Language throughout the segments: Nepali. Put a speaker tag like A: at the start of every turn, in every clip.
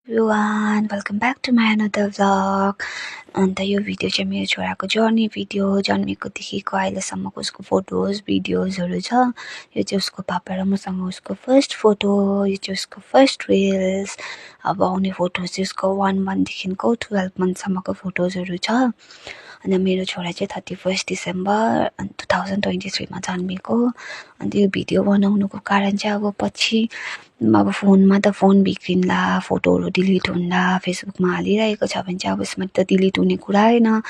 A: Everyone, welcome back to my another vlog. अन्त यो भिडियो चाहिँ मेरो छोराको जर्नी भिडियो जन्मेकोदेखिको अहिलेसम्मको उसको फोटोज भिडियोजहरू छ। यो चाहिँ उसको पापा र मसँग उसको फर्स्ट फोटो, यो चाहिँ उसको फर्स्ट रिल्स। अब आउने फोटोज चाहिँ उसको 1 मन्थदेखिको 12 मन्थसम्मको फोटोजहरू छ। अन्त मेरो छोरा चाहिँ 31 डिसेम्बर 2023 मा जन्मेको। अन्त यो भिडियो बनाउनुको कारण चाहिँ अब पछि अब फोनमा त फोन बिग्रिन्ला, फोटोहरू डिलिट हुन्ला, फेसबुकमा हालिरहेको छ भने चाहिँ अब यसमा त डिलिट हुने कुरा होइन,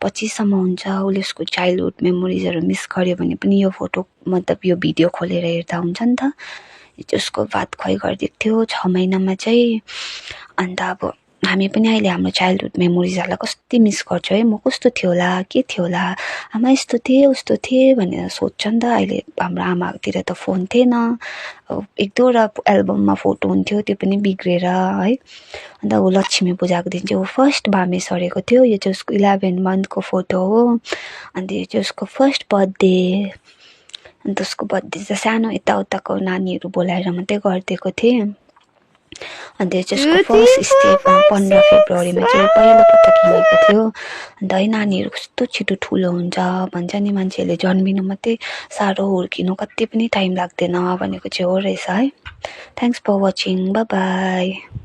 A: पछिसम्म हुन्छ। उसले उसको चाइल्डहुड मेमोरिजहरू मिस गर्यो भने पनि यो फोटो मतलब यो भिडियो खोलेर हेर्दा हुन्छ नि त। यो चाहिँ उसको बात खुवाइ गरिदिएको थियो 6 महिनामा चाहिँ। अन्त अब हामी पनि अहिले हाम्रो चाइल्डहुड मेमोरिजहरूलाई कति मिस गर्छ है। म कस्तो थियो होला, के थियो होला, आमा यस्तो थिएँ उस्तो थिएँ भनेर सोध्छ नि त। अहिले हाम्रो आमातिर त फोन थिएन, एक दुईवटा एल्बममा फोटो हुन्थ्यो, त्यो पनि बिग्रेर है। अन्त ऊ लक्ष्मी पूजाको दिन चाहिँ ऊ फर्स्ट बामे सरेको थियो। यो चाहिँ उसको 11 मन्थको फोटो हो। अन्त यो चाहिँ उसको फर्स्ट बर्थडे। अन्त उसको बर्थडे चाहिँ सानो यताउताको नानीहरू बोलाएर मात्रै गरिदिएको थिएँ। अन्त यो चाहिँ उसको फर्स्ट स्टेप 15 फेब्रुअरीमा चाहिँ पहिलोपटक हिँडेको थियो। अन्त है नानीहरू कस्तो छिटो ठुलो हुन्छ भन्छ नि, मान्छेहरूले जन्मिनु मात्रै साह्रो, हुर्किनु कति पनि टाइम लाग्दैन भनेको चाहिँ हो रहेछ है। Thanks for watching, bye by.